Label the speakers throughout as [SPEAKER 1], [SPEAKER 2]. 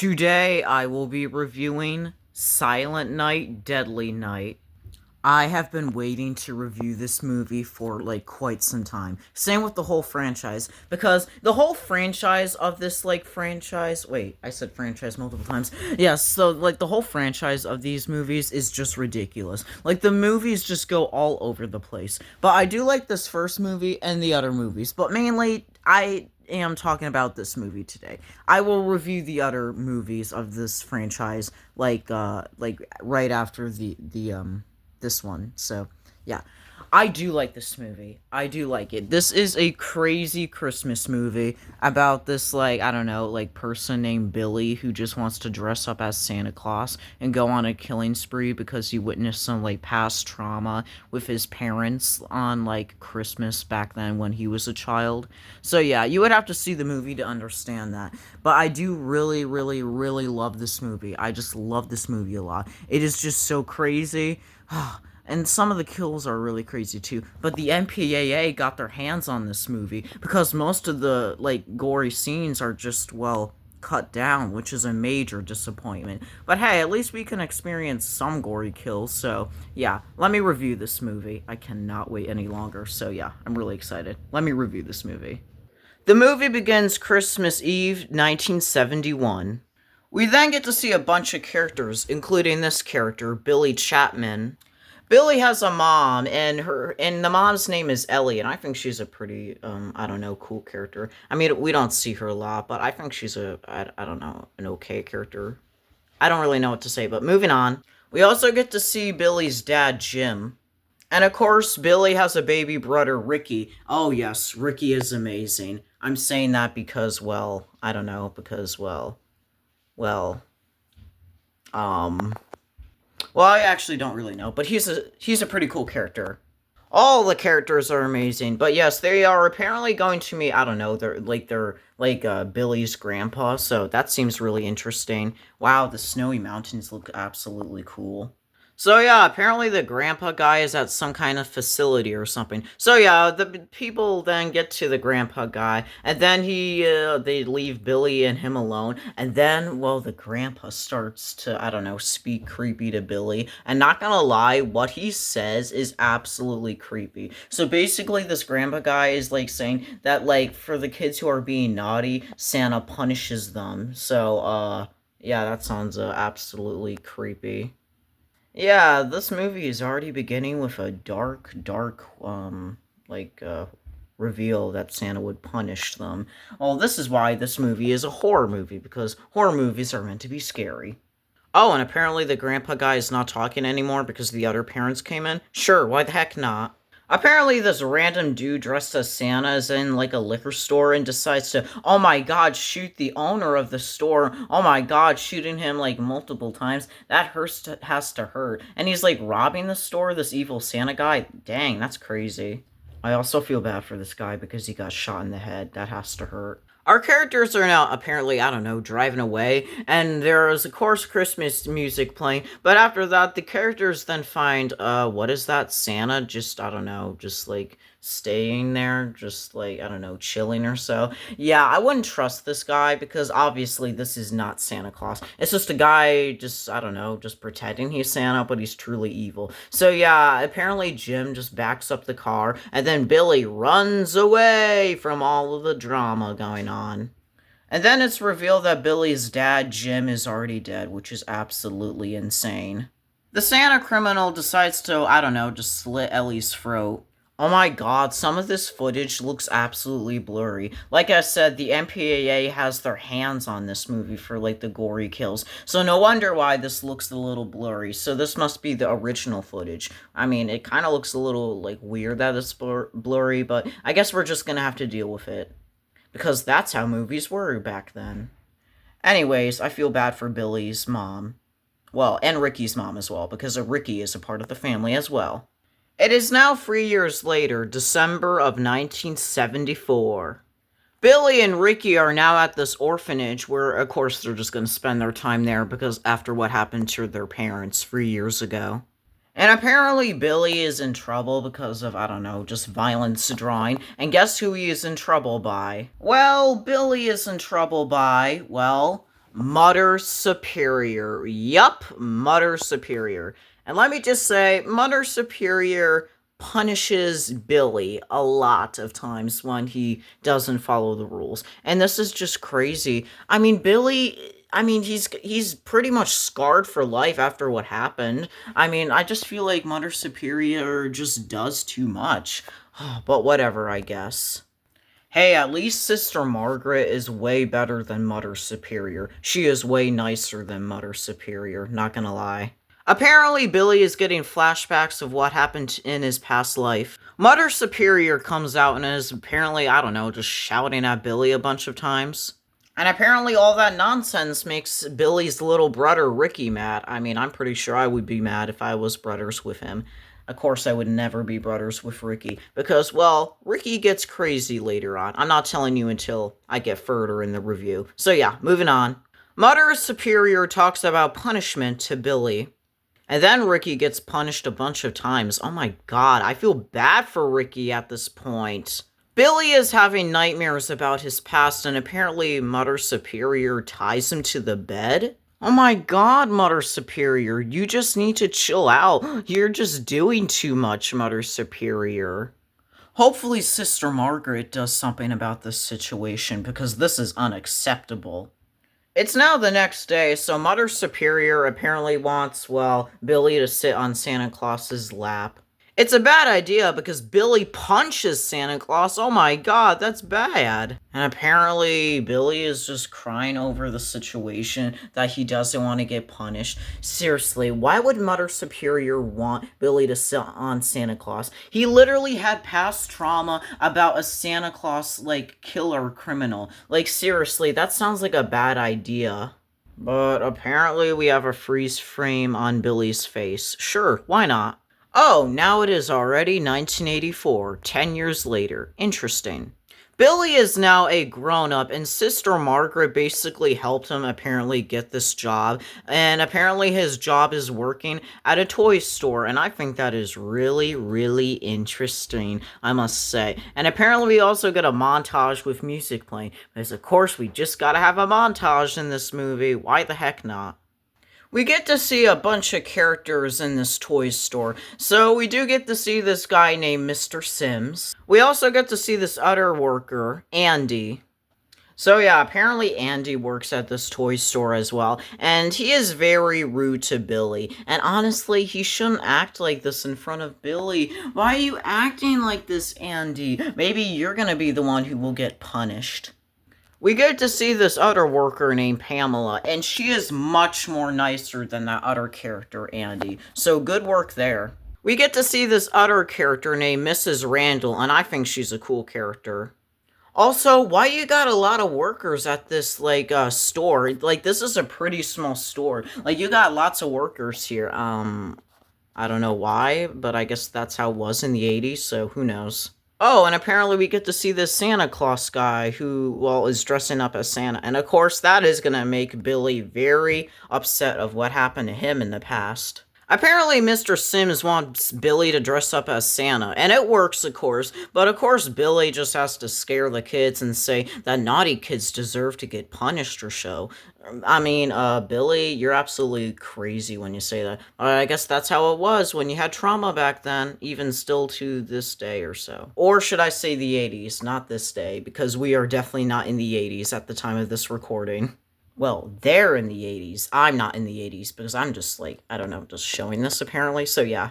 [SPEAKER 1] Today I will be reviewing Silent Night, Deadly Night. I have been waiting to review this movie for quite some time. Same with the whole franchise, because the whole franchise of this franchise. Wait, I said franchise multiple times. Yes, so the whole franchise of these movies is just ridiculous. The movies just go all over the place. But I do like this first movie and the other movies. But mainly, I am talking about this movie today. I will review the other movies of this franchise right after the this one. So, yeah. I do like this movie. I do like it. This is a crazy Christmas movie about this, I don't know, person named Billy who just wants to dress up as Santa Claus and go on a killing spree because he witnessed some, past trauma with his parents on, Christmas back then when he was a child. So, yeah, you would have to see the movie to understand that. But I do really, really, really love this movie. I just love this movie a lot. It is just so crazy. And some of the kills are really crazy too. But the MPAA got their hands on this movie because most of the gory scenes are just cut down, which is a major disappointment. But hey, at least we can experience some gory kills. So yeah, let me review this movie. I cannot wait any longer. So yeah, I'm really excited. Let me review this movie. The movie begins Christmas Eve, 1971. We then get to see a bunch of characters, including this character, Billy Chapman. Billy has a mom, and the mom's name is Ellie, and I think she's a pretty, I don't know, cool character. I mean, we don't see her a lot, but I think she's I don't know, an okay character. I don't really know what to say, but moving on. We also get to see Billy's dad, Jim. And of course, Billy has a baby brother, Ricky. Oh yes, Ricky is amazing. I'm saying that because, I don't know, because, well, I actually don't really know, but he's a pretty cool character. All the characters are amazing, but yes, they are apparently going to meet, I don't know, they're Billy's grandpa, so that seems really interesting. Wow, the snowy mountains look absolutely cool. So yeah, apparently the grandpa guy is at some kind of facility or something. So yeah, the people then get to the grandpa guy, and then they leave Billy and him alone, and then, the grandpa starts to, I don't know, speak creepy to Billy, and not gonna lie, what he says is absolutely creepy. So basically, this grandpa guy is, saying that, for the kids who are being naughty, Santa punishes them. So, yeah, that sounds, absolutely creepy. Yeah, this movie is already beginning with a dark, reveal that Santa would punish them. Well, this is why this movie is a horror movie, because horror movies are meant to be scary. Oh, and apparently the grandpa guy is not talking anymore because the other parents came in? Sure, why the heck not? Apparently this random dude dressed as Santa is in a liquor store and decides to, oh my god, shoot the owner of the store. Oh my god, shooting him multiple times. That has to hurt. And he's robbing the store, this evil Santa guy. Dang, that's crazy. I also feel bad for this guy because he got shot in the head. That has to hurt. Our characters are now apparently, I don't know, driving away, and there is, of course, Christmas music playing, but after that, the characters then find, what is that? Santa just, I don't know, just, staying there, just, I don't know, chilling or so. Yeah, I wouldn't trust this guy, because obviously this is not Santa Claus. It's just a guy, just, I don't know, just pretending he's Santa, but he's truly evil. So yeah, apparently Jim just backs up the car, and then Billy runs away from all of the drama going on. And then it's revealed that Billy's dad, Jim, is already dead, which is absolutely insane. The Santa criminal decides to, I don't know, just slit Ellie's throat. Oh my god, some of this footage looks absolutely blurry. Like I said, the MPAA has their hands on this movie for, the gory kills. So no wonder why this looks a little blurry. So this must be the original footage. I mean, it kind of looks a little, weird that it's blurry, but I guess we're just gonna have to deal with it. Because that's how movies were back then. Anyways, I feel bad for Billy's mom. Well, and Ricky's mom as well, because Ricky is a part of the family as well. It is now 3 years later, December of 1974. Billy and Ricky are now at this orphanage where, of course, they're just going to spend their time there because after what happened to their parents 3 years ago. And apparently Billy is in trouble because of, I don't know, just violence drawing. And guess who he is in trouble by? Well, Billy is in trouble by, Mother Superior. Yup, Mother Superior. And let me just say, Mother Superior punishes Billy a lot of times when he doesn't follow the rules. And this is just crazy. I mean, he's pretty much scarred for life after what happened. I mean, I just feel like Mother Superior just does too much. But whatever, I guess. Hey, at least Sister Margaret is way better than Mother Superior. She is way nicer than Mother Superior, not gonna lie. Apparently, Billy is getting flashbacks of what happened in his past life. Mother Superior comes out and is apparently, I don't know, just shouting at Billy a bunch of times. And apparently all that nonsense makes Billy's little brother Ricky mad. I mean, I'm pretty sure I would be mad if I was brothers with him. Of course, I would never be brothers with Ricky, because, well, Ricky gets crazy later on. I'm not telling you until I get further in the review. So yeah, moving on. Mother Superior talks about punishment to Billy. And then Ricky gets punished a bunch of times. Oh my god, I feel bad for Ricky at this point. Billy is having nightmares about his past, and apparently Mother Superior ties him to the bed? Oh my god, Mother Superior, you just need to chill out. You're just doing too much, Mother Superior. Hopefully Sister Margaret does something about this situation, because this is unacceptable. It's now the next day, so Mother Superior apparently wants, well, Billy to sit on Santa Claus's lap. It's a bad idea because Billy punches Santa Claus. Oh my god, that's bad. And apparently Billy is just crying over the situation that he doesn't want to get punished. Seriously, why would Mother Superior want Billy to sit on Santa Claus? He literally had past trauma about a Santa Claus, like, killer criminal. Like, seriously, that sounds like a bad idea. But apparently we have a freeze frame on Billy's face. Sure, why not? Oh, now it is already 1984, 10 years later. Interesting. Billy is now a grown-up, and Sister Margaret basically helped him apparently get this job, and apparently his job is working at a toy store, and I think that is really, really interesting, I must say. And apparently we also get a montage with music playing, because of course we just gotta have a montage in this movie, why the heck not? We get to see a bunch of characters in this toy store. So we do get to see this guy named Mr. Sims. We also get to see this other worker, Andy. So yeah, apparently Andy works at this toy store as well, and he is very rude to Billy. And honestly, he shouldn't act like this in front of Billy. Why are you acting like this, Andy? Maybe you're gonna be the one who will get punished. We get to see this other worker named Pamela, and she is much more nicer than that other character, Andy. So good work there. We get to see this other character named Mrs. Randall, and I think she's a cool character. Also, why you got a lot of workers at this, like, store? Like, this is a pretty small store. Like, you got lots of workers here. I don't know why, but I guess that's how it was in the 80s, so who knows. Oh, and apparently we get to see this Santa Claus guy who, well, is dressing up as Santa. And of course, that is gonna make Billy very upset of what happened to him in the past. Apparently, Mr. Sims wants Billy to dress up as Santa, and it works, of course, but of course Billy just has to scare the kids and say that naughty kids deserve to get punished or so. I mean, Billy, you're absolutely crazy when you say that. I guess that's how it was when you had trauma back then, even still to this day or so. Or should I say the 80s, not this day, because we are definitely not in the 80s at the time of this recording. Well, they're in the 80s. I'm not in the 80s because I'm just, like, I don't know, just showing this apparently. So yeah,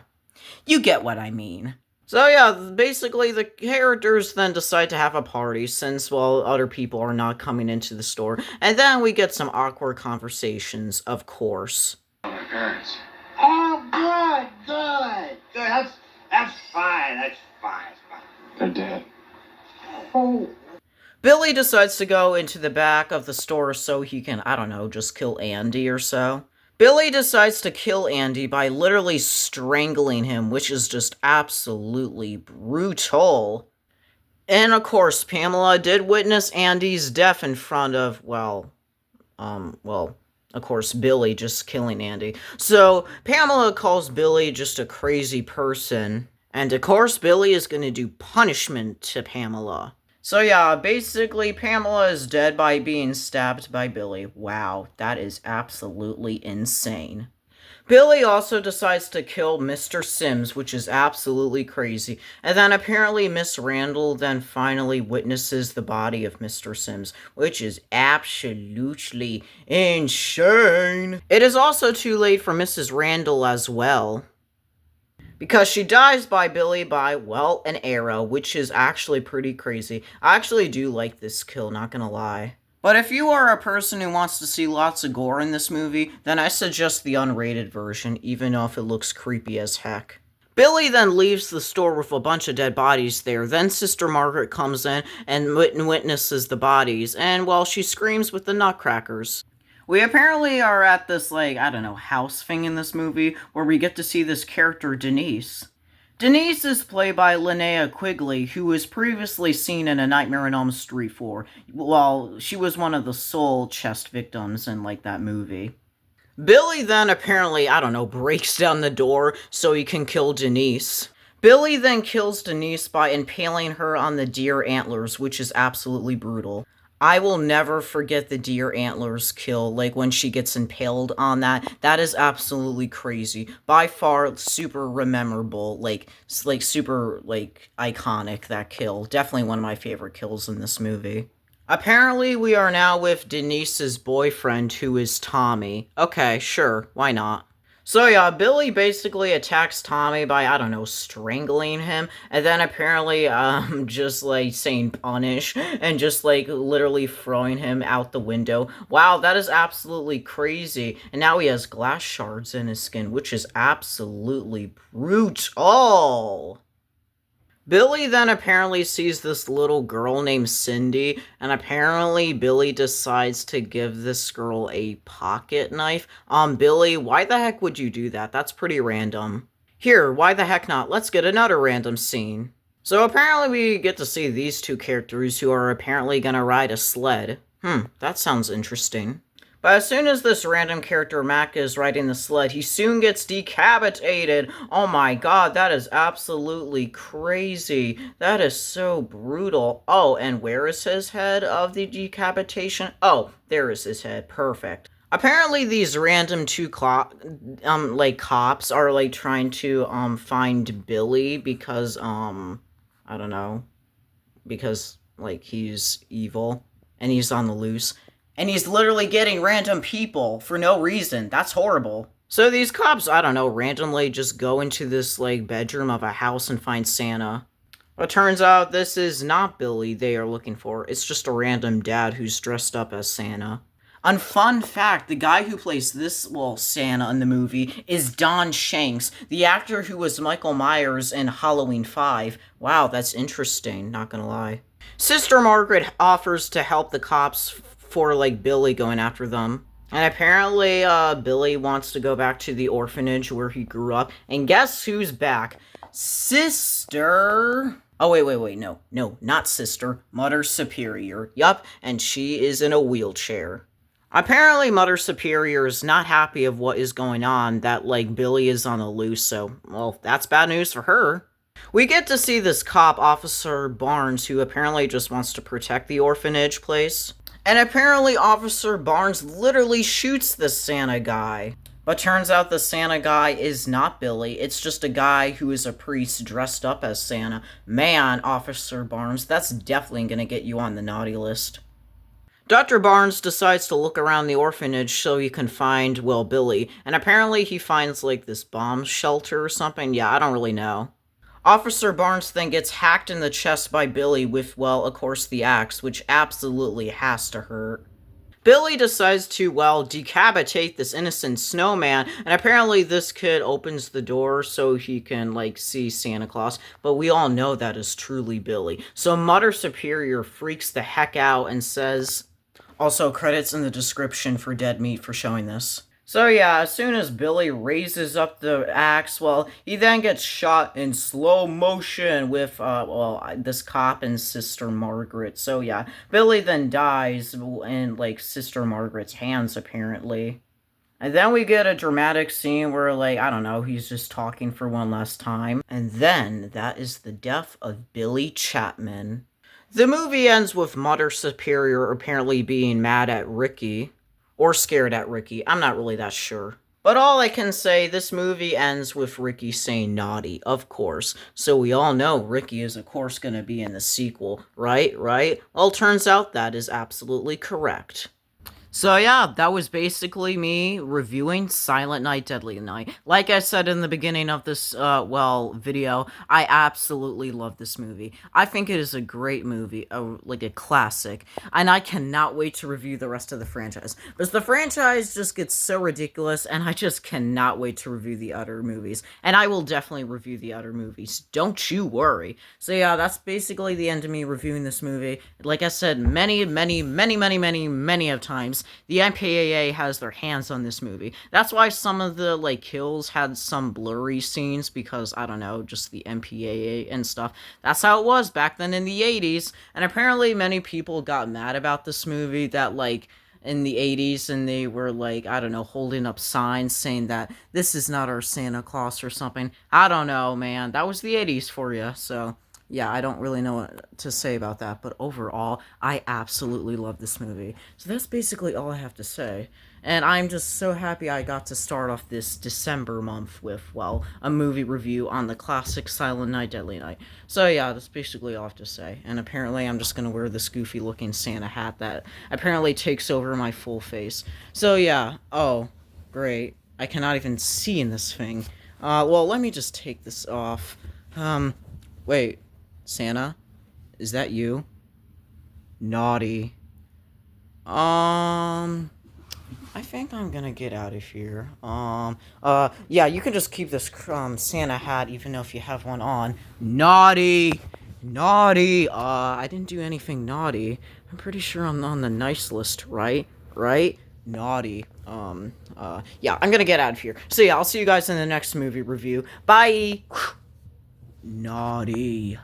[SPEAKER 1] you get what I mean. So yeah, basically the characters then decide to have a party since, well, other people are not coming into the store. And then we get some awkward conversations, of course.
[SPEAKER 2] My parents. Oh, good. That's fine. They're dead.
[SPEAKER 3] Oh.
[SPEAKER 1] Billy decides to go into the back of the store so he can, I don't know, just kill Andy or so. Billy decides to kill Andy by literally strangling him, which is just absolutely brutal. And of course, Pamela did witness Andy's death in front of, of course, Billy just killing Andy. So, Pamela calls Billy just a crazy person. And of course, Billy is going to do punishment to Pamela. So yeah, basically Pamela is dead by being stabbed by Billy. Wow, that is absolutely insane. Billy also decides to kill Mr. Sims, which is absolutely crazy. And then apparently Miss Randall then finally witnesses the body of Mr. Sims, which is absolutely insane. It is also too late for Mrs. Randall as well, because she dies by Billy by, well, an arrow, which is actually pretty crazy. I actually do like this kill, not gonna lie. But if you are a person who wants to see lots of gore in this movie, then I suggest the unrated version, even though if it looks creepy as heck. Billy then leaves the store with a bunch of dead bodies there. Then Sister Margaret comes in and witnesses the bodies, and well, she screams with the nutcrackers. We apparently are at this, like, I don't know, house thing in this movie where we get to see this character, Denise. Denise is played by Linnea Quigley, who was previously seen in A Nightmare on Elm Street 4. Well, she was one of the soul chest victims in, like, that movie. Billy then apparently, I don't know, breaks down the door so he can kill Denise. Billy then kills Denise by impaling her on the deer antlers, which is absolutely brutal. I will never forget the deer antlers kill, like when she gets impaled on that. That is absolutely crazy. By far, super memorable, like super, like, iconic, that kill. Definitely one of my favorite kills in this movie. Apparently, we are now with Denise's boyfriend, who is Tommy. Okay, sure, why not? So yeah, Billy basically attacks Tommy by, I don't know, strangling him, and then apparently, just, like, saying punish, and just, like, literally throwing him out the window. Wow, that is absolutely crazy. And now he has glass shards in his skin, which is absolutely brutal. Billy then apparently sees this little girl named Cindy, and apparently Billy decides to give this girl a pocket knife. Billy, why the heck would you do that? That's pretty random. Here, why the heck not? Let's get another random scene. So apparently we get to see these two characters who are apparently gonna ride a sled. That sounds interesting. But as soon as this random character Mac is riding the sled, he soon gets decapitated. Oh my god, that is absolutely crazy. That is so brutal. Oh, and where is his head of the decapitation? Oh, there is his head. Perfect. Apparently these random two cops are, like, trying to, find Billy because, I don't know, because, like, he's evil and he's on the loose. And he's literally getting random people for no reason. That's horrible. So these cops, I don't know, randomly just go into this, like, bedroom of a house and find Santa. But turns out this is not Billy they are looking for. It's just a random dad who's dressed up as Santa. And fun fact, the guy who plays this, well, Santa in the movie is Don Shanks, the actor who was Michael Myers in Halloween 5. Wow, that's interesting, not gonna lie. Sister Margaret offers to help the cops for, like, Billy going after them. And apparently, Billy wants to go back to the orphanage where he grew up. And guess who's back? Sister... Oh, wait, no, not Sister. Mother Superior. Yup, and she is in a wheelchair. Apparently, Mother Superior is not happy of what is going on, that, like, Billy is on the loose, so, well, that's bad news for her. We get to see this cop, Officer Barnes, who apparently just wants to protect the orphanage place. And apparently Officer Barnes literally shoots the Santa guy. But turns out the Santa guy is not Billy. It's just a guy who is a priest dressed up as Santa. Man, Officer Barnes, that's definitely gonna get you on the naughty list. Dr. Barnes decides to look around the orphanage so he can find, well, Billy. And apparently he finds, like, this bomb shelter or something. Yeah, I don't really know. Officer Barnes then gets hacked in the chest by Billy with, well, of course, the axe, which absolutely has to hurt. Billy decides to, well, decapitate this innocent snowman, and apparently this kid opens the door so he can, like, see Santa Claus, but we all know that is truly Billy. So Mother Superior freaks the heck out and says... Also, credits in the description for Dead Meat for showing this. So yeah, as soon as Billy raises up the axe, well, he then gets shot in slow motion with, this cop and Sister Margaret. So yeah, Billy then dies in, like, Sister Margaret's hands, apparently. And then we get a dramatic scene where, like, I don't know, he's just talking for one last time. And then, that is the death of Billy Chapman. The movie ends with Mother Superior apparently being mad at Ricky, or scared at Ricky. I'm not really that sure. But all I can say, this movie ends with Ricky saying naughty, of course. So we all know Ricky is, of course, going to be in the sequel, right? Right? Well, turns out that is absolutely correct. So yeah, that was basically me reviewing Silent Night, Deadly Night. Like I said in the beginning of this, video, I absolutely love this movie. I think it is a great movie, like a classic, and I cannot wait to review the rest of the franchise. Because the franchise just gets so ridiculous, and I just cannot wait to review the other movies. And I will definitely review the other movies, don't you worry. So yeah, that's basically the end of me reviewing this movie. Like I said many of times, the MPAA has their hands on this movie. That's why some of the, like, kills had some blurry scenes, because, I don't know, just the MPAA and stuff. That's how it was back then in the 80s, and apparently many people got mad about this movie that, like, in the 80s, and they were, like, I don't know, holding up signs saying that this is not our Santa Claus or something. I don't know, man. That was the 80s for you, so yeah, I don't really know what to say about that, but overall, I absolutely love this movie. So that's basically all I have to say. And I'm just so happy I got to start off this December month with, well, a movie review on the classic Silent Night, Deadly Night. So yeah, that's basically all I have to say. And apparently I'm just gonna wear this goofy looking Santa hat that apparently takes over my full face. So yeah, oh, great. I cannot even see in this thing. Well, let me just take this off. Wait. Santa? Is that you? Naughty. I think I'm gonna get out of here. Yeah, you can just keep this, Santa hat, even though if you have one on. Naughty! Naughty! I didn't do anything naughty. I'm pretty sure I'm on the nice list, right? Right? Naughty. Yeah, I'm gonna get out of here. So yeah, I'll see you guys in the next movie review. Bye! Naughty.